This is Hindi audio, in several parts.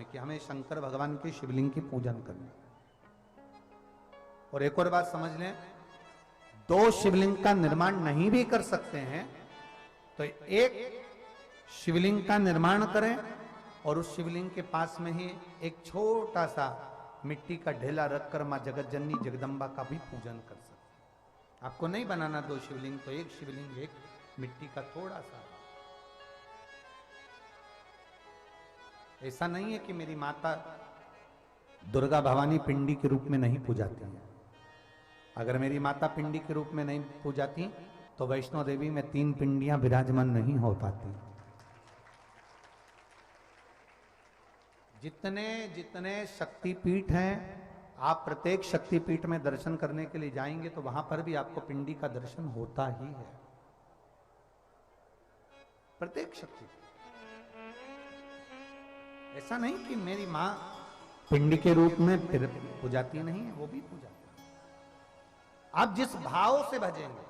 कि हमें शंकर भगवान के शिवलिंग की पूजन करनी। और एक और बात समझ लें, दो शिवलिंग का निर्माण नहीं भी कर सकते हैं तो एक शिवलिंग का निर्माण करें और उस शिवलिंग के पास में ही एक छोटा सा मिट्टी का ढेला रखकर मां जगत जननी जगदम्बा का भी पूजन कर सकते हैं। आपको नहीं बनाना दो शिवलिंग, तो एक शिवलिंग, एक मिट्टी का थोड़ा सा। ऐसा नहीं है कि मेरी माता दुर्गा भवानी पिंडी के रूप में नहीं पूजाती है। अगर मेरी माता पिंडी के रूप में नहीं पूजाती तो वैष्णो देवी में 3 पिंडियां विराजमान नहीं हो पाती। जितने जितने शक्तिपीठ हैं, आप प्रत्येक शक्तिपीठ में दर्शन करने के लिए जाएंगे तो वहां पर भी आपको पिंडी का दर्शन होता ही है। प्रत्येक शक्ति, ऐसा नहीं कि मेरी मां पिंडी के रूप में फिर पूजाती नहीं है, वो भी पूजाती है। आप जिस भाव से भजेंगे,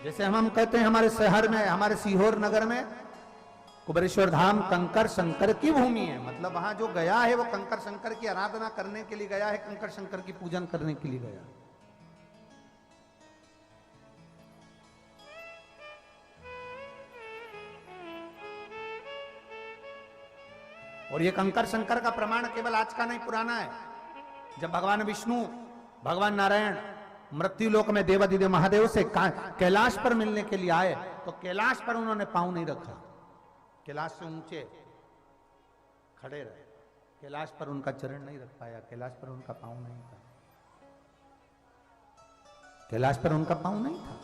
जैसे हम कहते हैं हमारे शहर में, हमारे सीहोर नगर में कुबेरेश्वर धाम कंकर शंकर की भूमि है। मतलब वहां जो गया है वो कंकर शंकर की आराधना करने के लिए गया है, कंकर शंकर की पूजन करने के लिए गया है। और ये कंकर शंकर का प्रमाण केवल आज का नहीं, पुराना है। जब भगवान विष्णु, भगवान नारायण मृत्युलोक में देवादिदेव महादेव से कैलाश पर मिलने के लिए आए तो कैलाश पर उन्होंने पांव नहीं रखा, कैलाश से ऊंचे खड़े रहे। कैलाश पर उनका चरण नहीं रख पाया, कैलाश पर उनका पांव नहीं था, कैलाश पर उनका पांव नहीं था,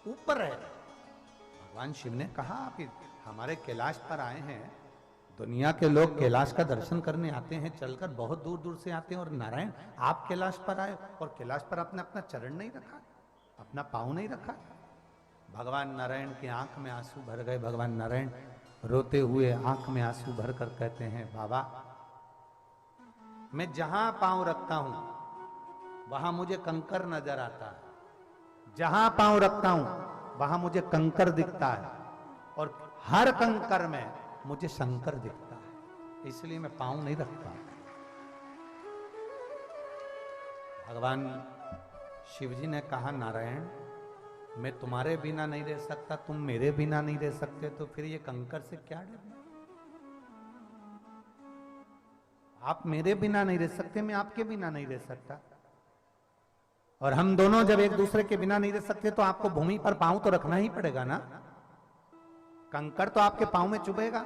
ऊपर रहे। भगवान शिव ने कहा आप हमारे कैलाश पर आए हैं, दुनिया के लोग कैलाश का दर्शन करने आते हैं, चलकर बहुत दूर दूर से आते हैं, और नारायण आप कैलाश पर आए और कैलाश पर आपने अपना चरण नहीं रखा, अपना पांव नहीं रखा। भगवान नारायण की आंख में आंसू भर गए। भगवान नारायण रोते हुए आंख में आंसू भरकर कहते हैं, बाबा मैं जहां पांव रखता हूं वहां मुझे कंकर नजर आता है, जहां पांव रखता हूं वहां मुझे कंकर दिखता है, और हर कंकर में मुझे शंकर दिखता है, इसलिए मैं पांव नहीं रखता। भगवान शिवजी ने कहा, नारायण मैं तुम्हारे बिना नहीं रह सकता, तुम मेरे बिना नहीं रह सकते, तो फिर ये कंकर से क्या डरना? आप मेरे बिना नहीं रह सकते, मैं आपके बिना नहीं रह सकता। और हम दोनों जब एक दूसरे के बिना नहीं रह सकते तो आपको भूमि पर पांव तो रखना ही पड़ेगा ना। कंकर तो आपके पांव में चुभेगा।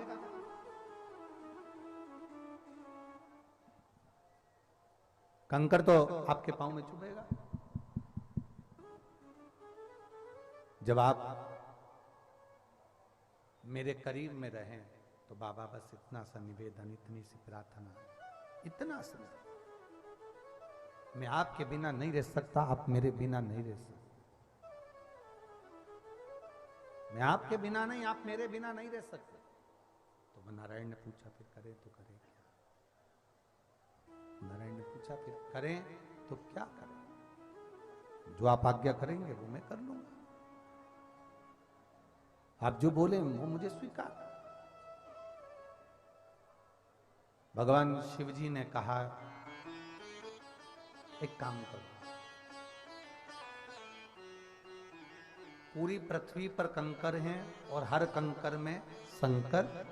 कंकर तो आपके पांव में चुभेगा। जब आप मेरे करीब में रहें तो बाबा बस इतना सा निवेदन, इतनी सी प्रार्थना, इतना सा, मैं आपके बिना नहीं रह सकता, आप मेरे बिना नहीं रह सकते। मैं आपके बिना नहीं, आप मेरे बिना नहीं रह सकते। तो नारायण ने पूछा फिर करें तो करें क्या? नारायण ने पूछा फिर करें तो क्या करें? जो आप आज्ञा करेंगे वो मैं कर लूंगा, आप जो बोले वो मुझे स्वीकार। भगवान शिवजी ने कहा, एक काम करो, पूरी पृथ्वी पर कंकर हैं और हर कंकर में शंकर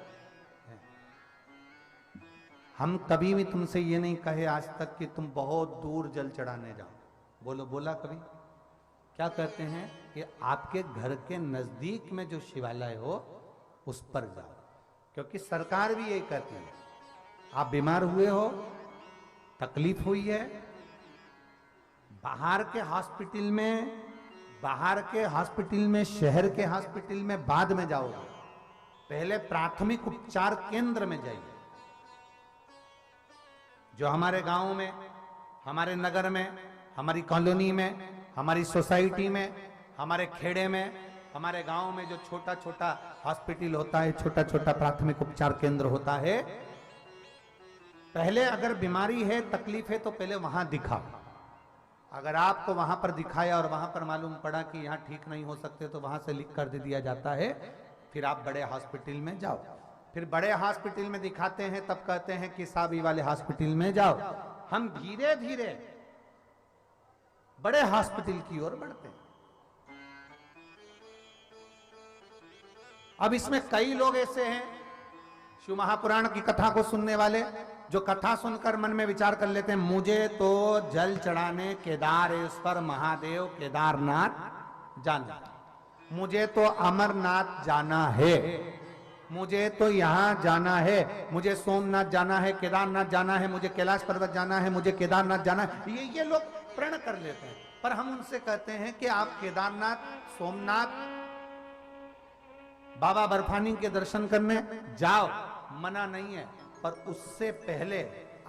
है। हम कभी भी तुमसे ये नहीं कहे आज तक कि तुम बहुत दूर जल चढ़ाने जाओ। बोला कभी? क्या कहते हैं कि आपके घर के नजदीक में जो शिवालय हो उस पर जाओ, क्योंकि सरकार भी यही कहती है, आप बीमार हुए हो, तकलीफ हुई है, बाहर के हॉस्पिटल में, शहर के हॉस्पिटल में बाद में जाओगे, पहले प्राथमिक उपचार केंद्र में जाइए। जो हमारे गांव में, हमारे नगर में, हमारी कॉलोनी में, हमारी सोसाइटी में, हमारे खेड़े में, हमारे गांव में जो छोटा छोटा हॉस्पिटल होता है, छोटा छोटा प्राथमिक उपचार केंद्र होता है, पहले अगर बीमारी है, तकलीफ है, तो पहले वहां दिखाओ। अगर आपको वहां पर दिखाया और वहां पर मालूम पड़ा कि यहाँ ठीक नहीं हो सकते, तो वहां से लिख कर दे दिया जाता है, फिर आप बड़े हॉस्पिटल में जाओ। फिर बड़े हॉस्पिटल में दिखाते हैं, तब कहते हैं कि साहब ये वाले हॉस्पिटल में जाओ। हम धीरे धीरे बड़े हॉस्पिटल की ओर बढ़ते हैं। अब इसमें कई लोग ऐसे हैं शिव महापुराण की कथा को सुनने वाले, जो कथा सुनकर मन में विचार कर लेते हैं, मुझे तो जल चढ़ाने केदारेश्वर महादेव केदारनाथ जाना, मुझे तो अमरनाथ जाना है, मुझे तो यहां जाना है, मुझे सोमनाथ जाना है, केदारनाथ जाना है, मुझे कैलाश पर्वत जाना है, मुझे केदारनाथ जाना है। ये लोग प्रण कर लेते हैं। पर हम उनसे कहते हैं कि आप केदारनाथ, सोमनाथ, बाबा बर्फानी के दर्शन करने जाओ, मना नहीं है। पर उससे पहले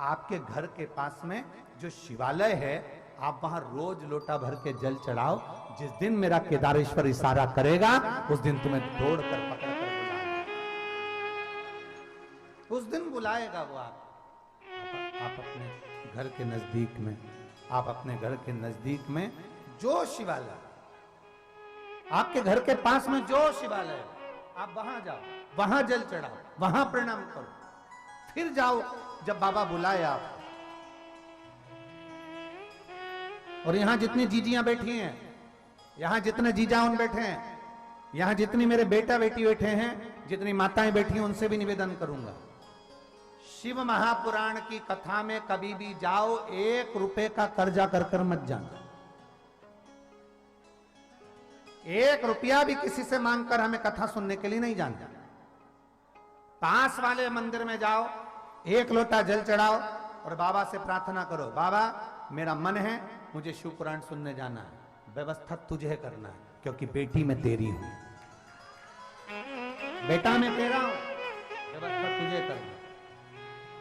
आपके घर के पास में जो शिवालय है, आप वहां रोज लोटा भर के जल चढ़ाओ। जिस दिन मेरा केदारेश्वर इशारा करेगा, उस दिन तुम्हें दौड़ कर पकड़ कर बुलाएगा, उस दिन बुलाएगा वो। आप अपने घर के नजदीक में, आप अपने घर के नजदीक में जो शिवालय, आपके घर के पास में जो शिवालय है, आप वहां जाओ, वहां जल चढ़ाओ, वहां प्रणाम करो, फिर जाओ जब बाबा बुलाए आप। और यहां जितनी जीजियां बैठी हैं, यहां जितने जीजाउन बैठे हैं, यहां जितनी मेरे बेटा बेटी बैठे हैं, जितनी माताएं बैठी हैं, उनसे भी निवेदन करूंगा, शिव महापुराण की कथा में कभी भी जाओ, 1 रुपए का कर्जा कर कर मत जाना। 1 रुपया भी किसी से मांगकर हमें कथा सुनने के लिए नहीं जाना। पास वाले मंदिर में जाओ, 1 लोटा जल चढ़ाओ और बाबा से प्रार्थना करो, बाबा मेरा मन है, मुझे शिव पुराण सुनने जाना है, व्यवस्था तुझे करना है, क्योंकि बेटी मैं तेरी हूं, बेटा मैं तेरा हूं, व्यवस्था तुझे करना।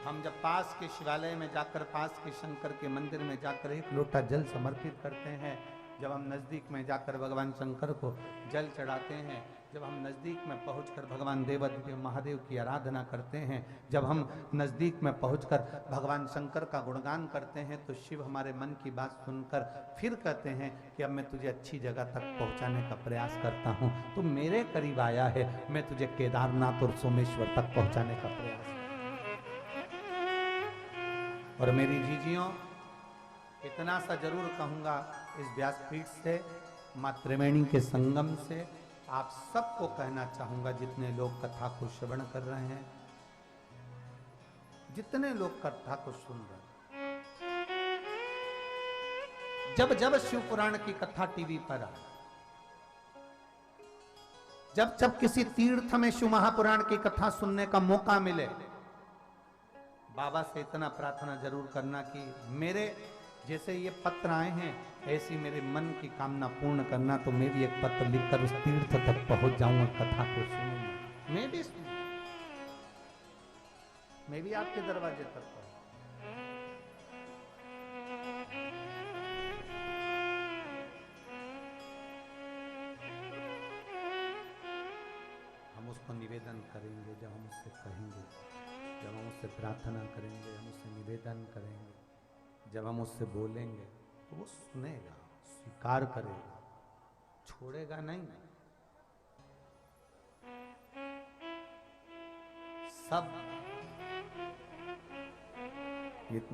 हम जब पास के शिवालय में जाकर, पास के शंकर के मंदिर में जाकर 1 लोटा जल समर्पित करते हैं, जब हम नजदीक में जाकर भगवान शंकर को जल चढ़ाते हैं, जब हम नजदीक में पहुंचकर भगवान देवादिदेव महादेव की आराधना करते हैं, जब हम नजदीक में पहुंचकर भगवान शंकर का गुणगान करते हैं, तो शिव हमारे मन की बात सुनकर फिर कहते हैं कि अब मैं तुझे अच्छी जगह तक पहुंचाने का प्रयास करता हूं, तू मेरे करीब आया है, मैं तुझे केदारनाथ और सोमेश्वर तक पहुंचाने का प्रयास। और मेरी जीजियों, इतना सा जरूर कहूंगा इस व्यासपीठ से, मां त्रिवेणी के संगम से आप सबको कहना चाहूंगा, जितने लोग कथा को श्रवण कर रहे हैं, जितने लोग कथा को सुन रहे हैं, जब जब शिव पुराण की कथा टीवी पर आए, जब जब किसी तीर्थ में शिव महापुराण की कथा सुनने का मौका मिले, बाबा से इतना प्रार्थना जरूर करना कि मेरे जैसे ये पत्र आए हैं, ऐसी मेरे मन की कामना पूर्ण करना, तो मैं भी एक पत्र लिखकर उस तीर्थ तक पहुंच जाऊंगा, कथा को सुनूंगा, मैं भी सुनूंगा, मैं भी आपके दरवाजे तक पहुंच। हम उसको निवेदन करेंगे, जब हम उससे कहेंगे, जब हम उससे प्रार्थना करेंगे, हम उससे निवेदन करेंगे, जब हम उससे बोलेंगे, तो वो सुनेगा, स्वीकार करेगा, छोड़ेगा नहीं। सब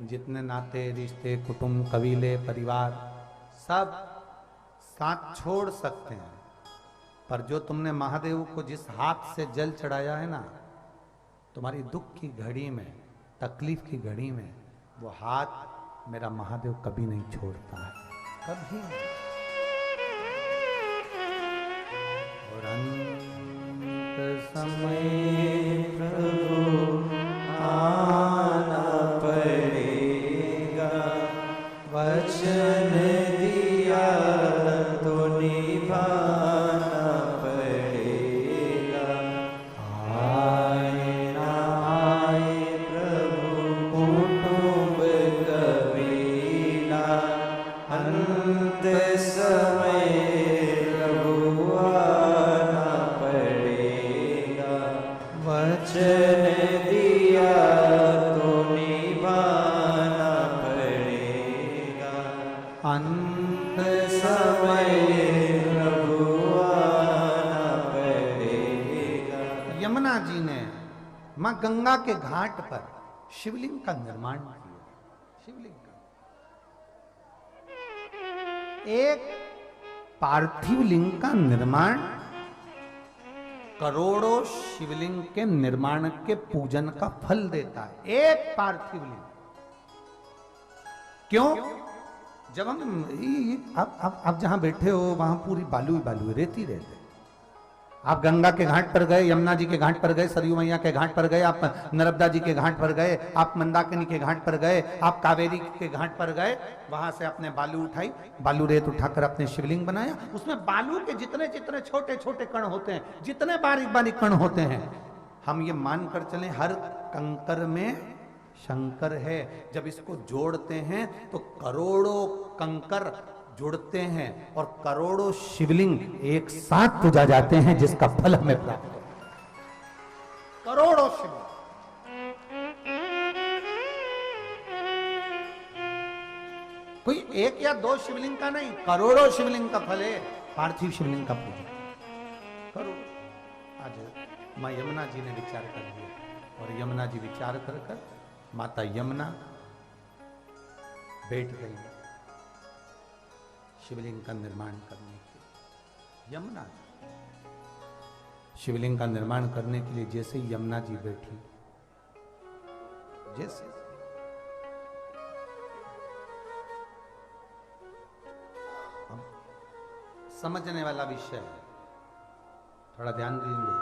जितने नाते रिश्ते, कुटुंब, कबीले, परिवार, सब साथ छोड़ सकते हैं, पर जो तुमने महादेव को जिस हाथ से जल चढ़ाया है ना, तुम्हारी दुख की घड़ी में, तकलीफ की घड़ी में, वो हाथ मेरा महादेव कभी नहीं छोड़ता है, कभी नहीं। और अंत समय प्रभु आना पड़ेगा, वचन दिया तो निभाना पड़ेगा, आए ना आए प्रभु कुटुंब कबीला, अंत समय प्रभु आना पड़ेगा, वचन दिया तो निभाना पड़ेगा, अंत समय प्रभु आना पड़ेगा। यमुना जी ने मां गंगा के घाट पर शिवलिंग का निर्माण किया। शिवलिंग का एक पार्थिव लिंग का निर्माण करोड़ों शिवलिंग के निर्माण के पूजन का फल देता है। एक पार्थिव लिंग क्यों? जब हम आप जहां बैठे हो वहां पूरी बालू ही बालू, रेती रहते। आप गंगा के घाट पर गए, यमुना जी के घाट पर गए, सरयू मैया के घाट पर गए, आप नर्मदा जी के घाट पर गए, आप मंदाकिनी के घाट पर गए, आप कावेरी के घाट पर गए, वहां से आपने बालू उठाई, बालू रेत उठाकर अपने शिवलिंग बनाया। उसमें बालू के जितने जितने छोटे छोटे कण होते हैं, जितने बारीक बारीक कण होते हैं, हम ये मानकर चलें हर कंकर में शंकर है। जब इसको जोड़ते हैं तो करोड़ों कंकर जुड़ते हैं और करोड़ों शिवलिंग एक साथ पूजा जाते हैं, जिसका फल हमें प्राप्त होता है। करोड़ों शिवलिंग, कोई एक या दो शिवलिंग का नहीं, करोड़ों शिवलिंग का फल है पार्थिव शिवलिंग का पूजा। करोड़। आज मां यमुना जी ने विचार कर लिया और यमुना जी विचार कर कर माता यमुना बैठ गई शिवलिंग का निर्माण करने के लिए। यमुना शिवलिंग का निर्माण करने के लिए जैसे ही यमुना जी बैठी, जैसे समझने वाला विषय है, थोड़ा ध्यान देंगे।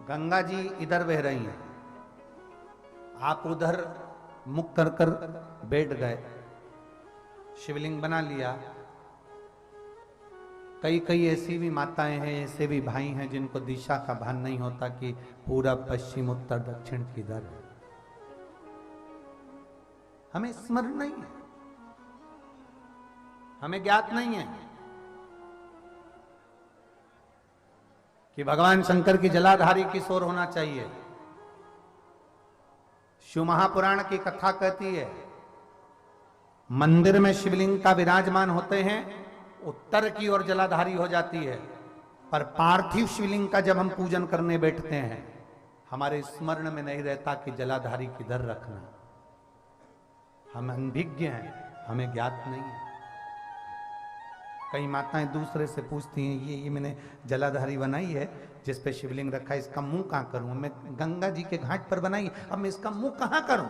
गंगा जी इधर बह रही हैं, आप उधर मुख कर कर बैठ गए, शिवलिंग बना लिया। कई कई ऐसी भी माताएं हैं, ऐसे भी भाई हैं जिनको दिशा का भान नहीं होता कि पूरब पश्चिम उत्तर दक्षिण किधर है। हमें स्मरण नहीं है, हमें ज्ञात नहीं है कि भगवान शंकर की जलाधारी किस ओर होना चाहिए। शिव महापुराण की कथा कहती है, मंदिर में शिवलिंग का विराजमान होते हैं, उत्तर की ओर जलाधारी हो जाती है, पर पार्थिव शिवलिंग का जब हम पूजन करने बैठते हैं, हमारे स्मरण में नहीं रहता कि जलाधारी किधर रखना। हम अनभिज्ञ हैं, हमें ज्ञात नहीं है। कई माताएं दूसरे से पूछती हैं, ये मैंने जलाधारी बनाई है जिस पे शिवलिंग रखा है, इसका मुंह कहां करूं? मैं गंगा जी के घाट पर बनाई, अब मैं इसका मुंह कहां करूं?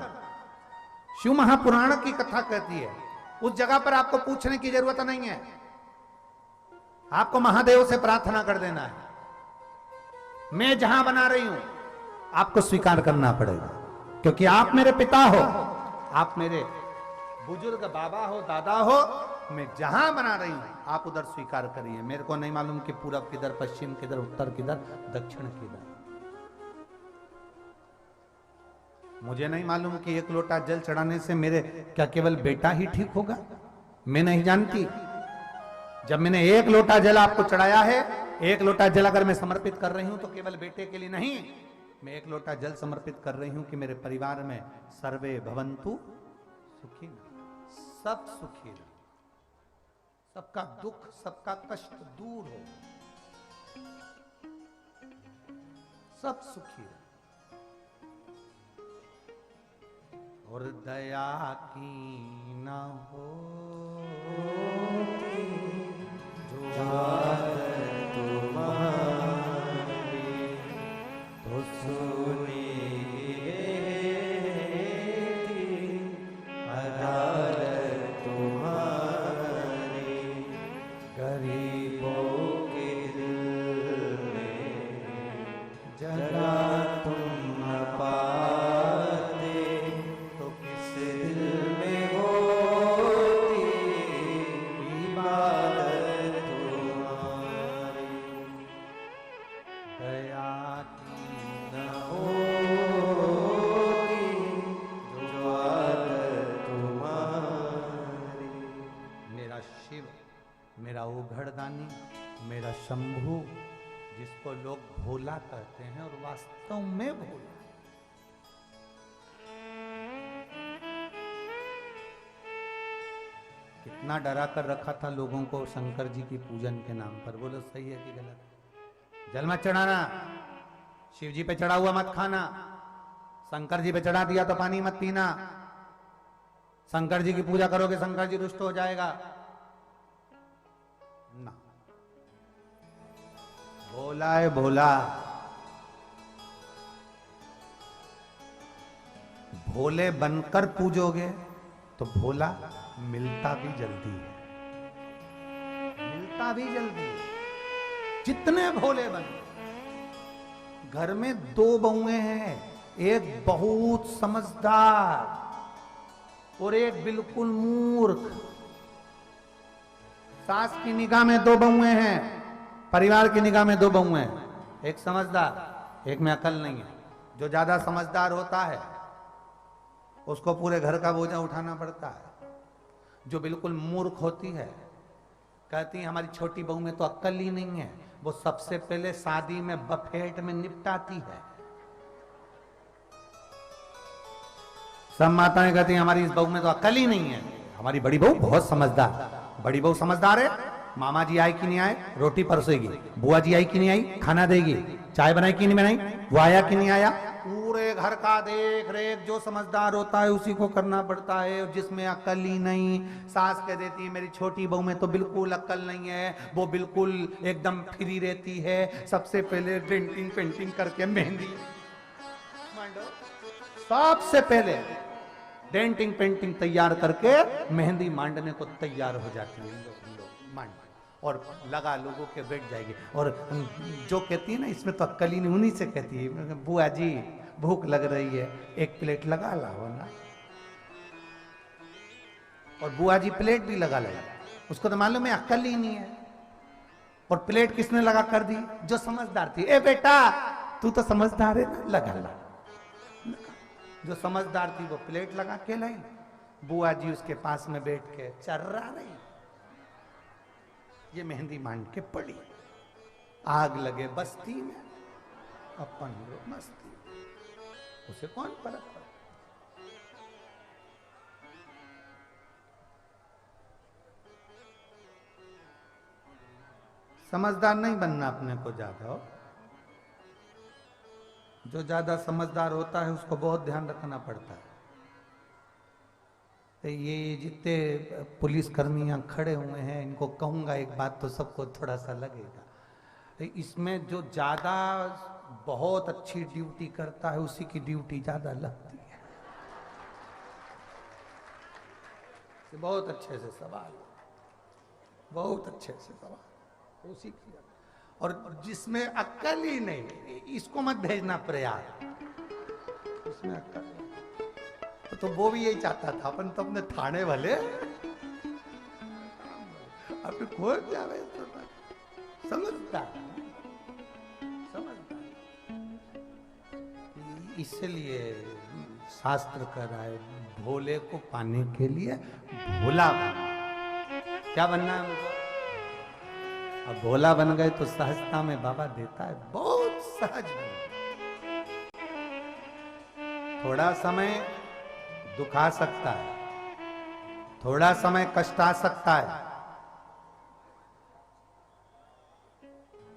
शिव महापुराण की कथा कहती है, उस जगह पर आपको पूछने की जरूरत नहीं है, आपको महादेव से प्रार्थना कर देना है। मैं जहां बना रही हूं आपको स्वीकार करना पड़ेगा, क्योंकि आप मेरे पिता हो, आप मेरे बुजुर्ग बाबा हो, दादा हो। मैं जहां बना रही हूं आप उधर स्वीकार करिए। मेरे को नहीं मालूम कि पूरब किधर, पश्चिम किधर, उत्तर किधर, दक्षिण किधर। मुझे नहीं मालूम कि एक लोटा जल चढ़ाने से मेरे क्या केवल बेटा ही ठीक होगा, मैं नहीं जानती। जब मैंने एक लोटा जल आपको चढ़ाया है, एक लोटा जल अगर मैं समर्पित कर रही हूं तो केवल बेटे के लिए नहीं, मैं एक लोटा जल समर्पित कर रही हूं कि मेरे परिवार में सर्वे भवन्तु सुखी, सब सुखी रहे, सबका दुख सबका कष्ट दूर हो, सब सुखी रहे। और दया की न हो जो तुम्हारी तो सुनी मेरा शंभू, जिसको लोग भोला कहते हैं और वास्तव में भोला। कितना डरा कर रखा था लोगों को शंकर जी की पूजन के नाम पर, बोलो सही है कि गलत? जल मत चढ़ाना, शिव जी पे चढ़ा हुआ मत खाना, शंकर जी पे चढ़ा दिया तो पानी मत पीना, शंकर जी की पूजा करोगे शंकर जी रुष्ट हो जाएगा ना। भोला है भोला, भोले बनकर पूजोगे तो भोला मिलता भी जल्दी है, मिलता भी जल्दी है। जितने भोले बने, घर में 2 बहुएं हैं, एक बहुत समझदार और एक बिल्कुल मूर्ख। सास की निगाह में 2 बहुएं हैं, परिवार की निगाह में 2 बहुएं हैं, एक समझदार एक में अकल नहीं है। जो ज्यादा समझदार होता है उसको पूरे घर का बोझा उठाना पड़ता है। जो बिल्कुल मूर्ख होती है, कहती है हमारी छोटी बहू में तो अक्ल ही नहीं है, वो सबसे पहले शादी में बफेट में निपटाती है। सब माताएं कहती हैं हमारी इस बहू में तो अक्ल ही नहीं है, हमारी बड़ी बहू बहुत समझदार। बड़ी बहू समझदार है, मामा जी आए कि नहीं आए रोटी परसेगी, बुआ जी आई कि नहीं आई खाना देगी, चाय बनाई कि नहीं बनाई, वो आया कि नहीं आया, पूरे घर का देख रेख जो समझदार होता है उसी को करना पड़ता है। जिसमें अक्ल ही नहीं, सास कह देती है मेरी छोटी बहू में तो बिल्कुल अक्ल नहीं है, वो बिल्कुल एकदम फ्री रहती है, सबसे पहले डेंटिंग पेंटिंग करके मेहंदी, सबसे पहले डेंटिंग पेंटिंग तैयार करके मेहंदी मांडने को तैयार हो जाती है। मांड और लगा लोगों के बैठ जाएगी। और जो कहती है ना इसमें तो अक्ल ही नहीं, उन्हीं से कहती है बुआ जी भूख लग रही है, एक प्लेट लगा लाओ ना। और बुआ जी प्लेट भी लगा लाई, उसको तो मालूम है अक्ल ही नहीं है। और प्लेट किसने लगा कर दी, जो समझदार थी, ए बेटा तू तो समझदार है ना, लगा ला। जो समझदार थी वो प्लेट लगा के लाई, बुआ जी उसके पास में बैठ के चर्रा रही, ये मेहंदी मांड के पड़ी। आग लगे बस्ती में, अपन लोग मस्ती, उसे कौन फर्क पड़ा। समझदार नहीं बनना अपने को ज्यादा हो, जो ज्यादा समझदार होता है उसको बहुत ध्यान रखना पड़ता है। ये जितने पुलिसकर्मी खड़े हुए हैं इनको कहूंगा एक बात तो सबको थोड़ा सा लगेगा, इसमें जो ज्यादा बहुत अच्छी ड्यूटी करता है उसी की ड्यूटी ज्यादा लगती है। बहुत अच्छे से सवाल, बहुत अच्छे से सवाल उसी की। और जिसमें अक्ल ही नहीं, इसको मत भेजना प्रयाग, इसमें अक्ल तो वो भी यही चाहता था, अपन तो अपने थाने वाले अभी खोल जावे तो समझता समझता। इसलिए शास्त्र कह रहा है भोले को पाने के लिए भोला बनना। क्या बनना है मुझे? अब भोला बन गए तो सहजता में बाबा देता है, बहुत सहज बन। थोड़ा समय दुख आ सकता है, थोड़ा समय कष्ट आ सकता है,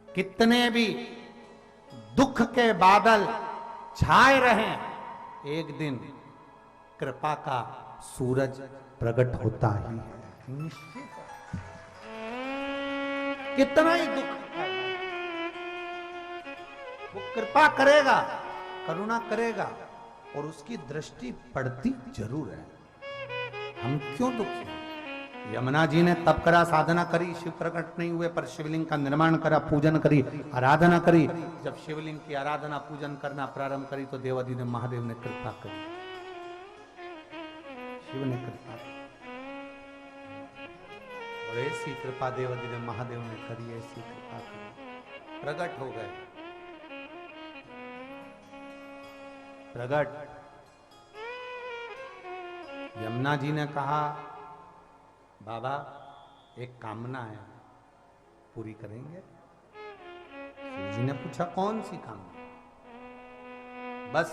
कितने भी दुख के बादल छाए रहें, एक दिन कृपा का सूरज प्रकट होता ही है। कितना ही दुख वो कृपा करेगा, करुणा करेगा और उसकी दृष्टि पड़ती जरूर है। हम क्यों दुखी हैं? यमुना जी ने तप करा, साधना करी, शिव प्रकट नहीं हुए, पर शिवलिंग का निर्माण करा, पूजन करी, आराधना करी। जब शिवलिंग की आराधना पूजन करना प्रारंभ करी तो देवादि ने महादेव ने कृपा करी, शिव ने कृपा करी। और ऐसी कृपा देवादि ने महादेव ने करी, ऐसी कृपा करी, प्रकट हो गए। प्रगट यमुना जी ने कहा बाबा एक कामना है, पूरी करेंगे? शिव जी ने पूछा कौन सी कामना? बस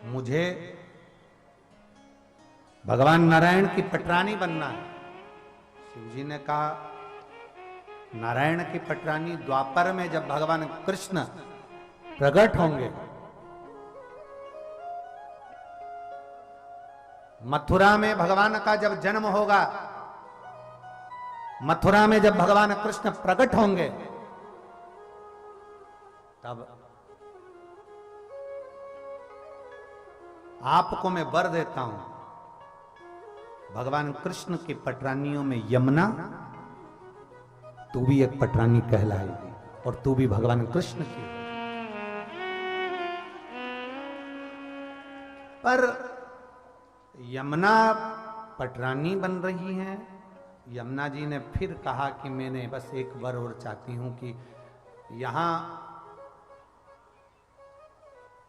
मुझे भगवान नारायण की पटरानी बनना है। शिव जी ने कहा नारायण की पटरानी द्वापर में जब भगवान कृष्ण प्रकट होंगे, मथुरा में भगवान का जब जन्म होगा, मथुरा में जब भगवान कृष्ण प्रकट होंगे, तब आपको मैं वर देता हूं, भगवान कृष्ण की पटरानियों में यमुना, तू भी एक पटरानी कहलाएगी और तू भी भगवान कृष्ण की। पर यमुना पटरानी बन रही हैं। यमुना जी ने फिर कहा कि मैंने बस एक वर और चाहती हूं कि यहां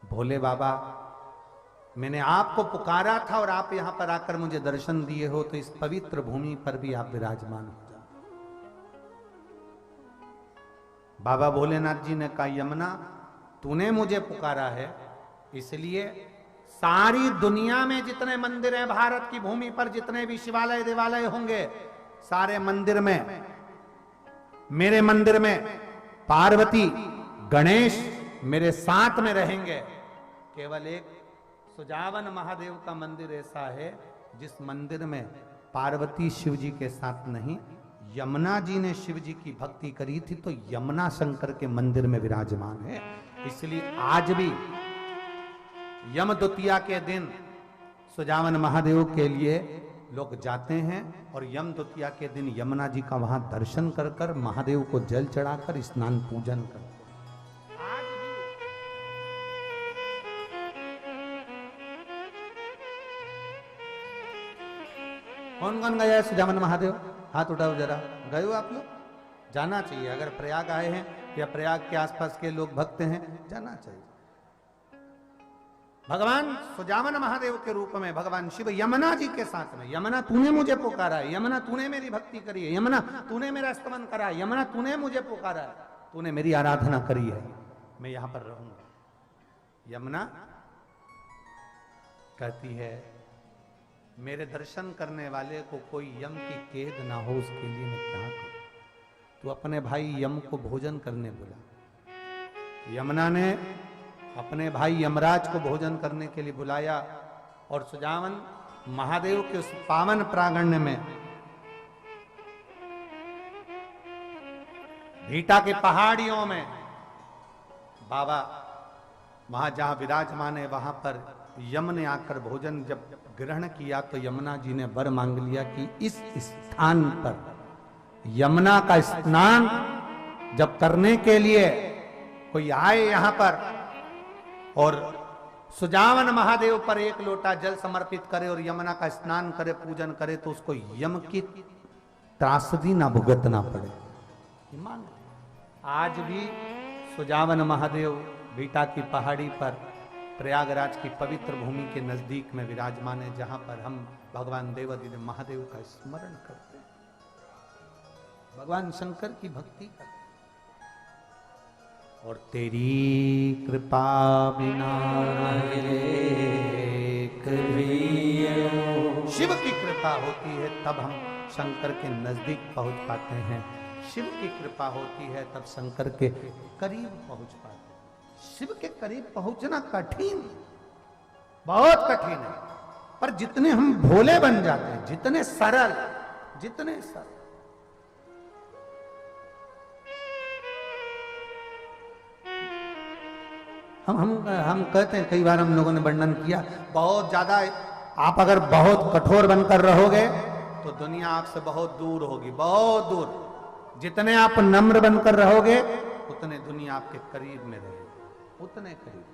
भोले बाबा, मैंने आपको पुकारा था और आप यहां पर आकर मुझे दर्शन दिए हो, तो इस पवित्र भूमि पर भी आप विराजमान हो जाओ। बाबा भोलेनाथ जी ने कहा, यमुना तूने मुझे पुकारा है, इसलिए सारी दुनिया में जितने मंदिर हैं, भारत की भूमि पर जितने भी शिवालय देवालय होंगे, सारे मंदिर में, मेरे मंदिर में पार्वती गणेश मेरे साथ में रहेंगे। केवल एक सुजावन महादेव का मंदिर ऐसा है जिस मंदिर में पार्वती शिव जी के साथ नहीं, यमुना जी ने शिव जी की भक्ति करी थी, तो यमुना शंकर के मंदिर में विराजमान है। इसलिए आज भी यम द्वितीया के दिन सुजावन महादेव के लिए लोग जाते हैं और यम द्वितीया के दिन यमुना जी का वहां दर्शन कर कर महादेव को जल चढ़ाकर स्नान पूजन करते हैं। कौन कौन गया है सुजावन महादेव? हाथ उठाओ जरा। गए हो आप लोग? जाना चाहिए। अगर प्रयाग आए हैं या प्रयाग के आसपास के लोग भक्त हैं, जाना चाहिए। भगवान सुजावन महादेव के रूप में भगवान शिव यमुना जी के साथ में, यमुना तूने मुझे पुकारा है, यमुना तूने मेरी भक्ति करी है, यमुना तूने मेरा स्तमन करा है, यमुना तूने मुझे पुकारा है, तूने मेरी आराधना करी है, मैं यहां पर रहूंगा। यमुना कहती है, मेरे दर्शन करने वाले को कोई यम की कैद ना हो, उसके लिए मैं क्या करूं? तू अपने भाई यम को भोजन करने बुला। यमुना ने अपने भाई यमराज को भोजन करने के लिए बुलाया और सुजावन महादेव के उस पावन प्रांगण में, भीटा के पहाड़ियों में, बाबा वहां जहां विराजमान है वहां पर यम ने आकर भोजन जब ग्रहण किया तो यमुना जी ने वर मांग लिया कि इस स्थान पर यमुना का स्नान जब करने के लिए कोई आए यहां पर और सुजावन महादेव पर एक लोटा जल समर्पित करे और यमुना का स्नान करे, पूजन करे, तो उसको यम की त्रासदी ना भुगतना पड़े। आज भी सुजावन महादेव बीटा की पहाड़ी पर प्रयागराज की पवित्र भूमि के नजदीक में विराजमान है, जहां पर हम भगवान देवादिदेव महादेव का स्मरण करते हैं, भगवान शंकर की भक्ति करते हैं। और तेरी कृपा बिना शिव की कृपा होती है तब हम शंकर के नजदीक पहुंच पाते हैं। शिव की कृपा होती है तब शंकर के करीब पहुंच पाते हैं। शिव के करीब पहुंचना कठिन, बहुत कठिन है, पर जितने हम भोले बन जाते हैं, जितने सरल, हम कहते हैं, कई बार हम लोगों ने वर्णन किया, बहुत ज्यादा आप अगर बहुत कठोर बनकर रहोगे तो दुनिया आपसे बहुत दूर होगी, बहुत दूर। जितने आप नम्र बनकर रहोगे उतने दुनिया आपके करीब में रहेगी, उतने करीब।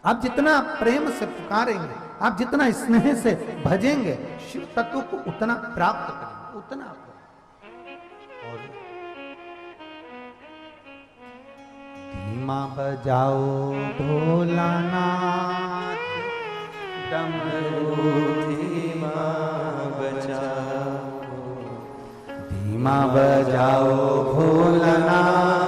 आप जितना प्रेम से पुकारेंगे, आप जितना स्नेह से भजेंगे, शिव तत्व को उतना प्राप्त करेंगे, उतना। और धीमा बजाओ भोलानाथ, डमरू धीमा बजाओ, धीमा बजाओ भोलानाथ,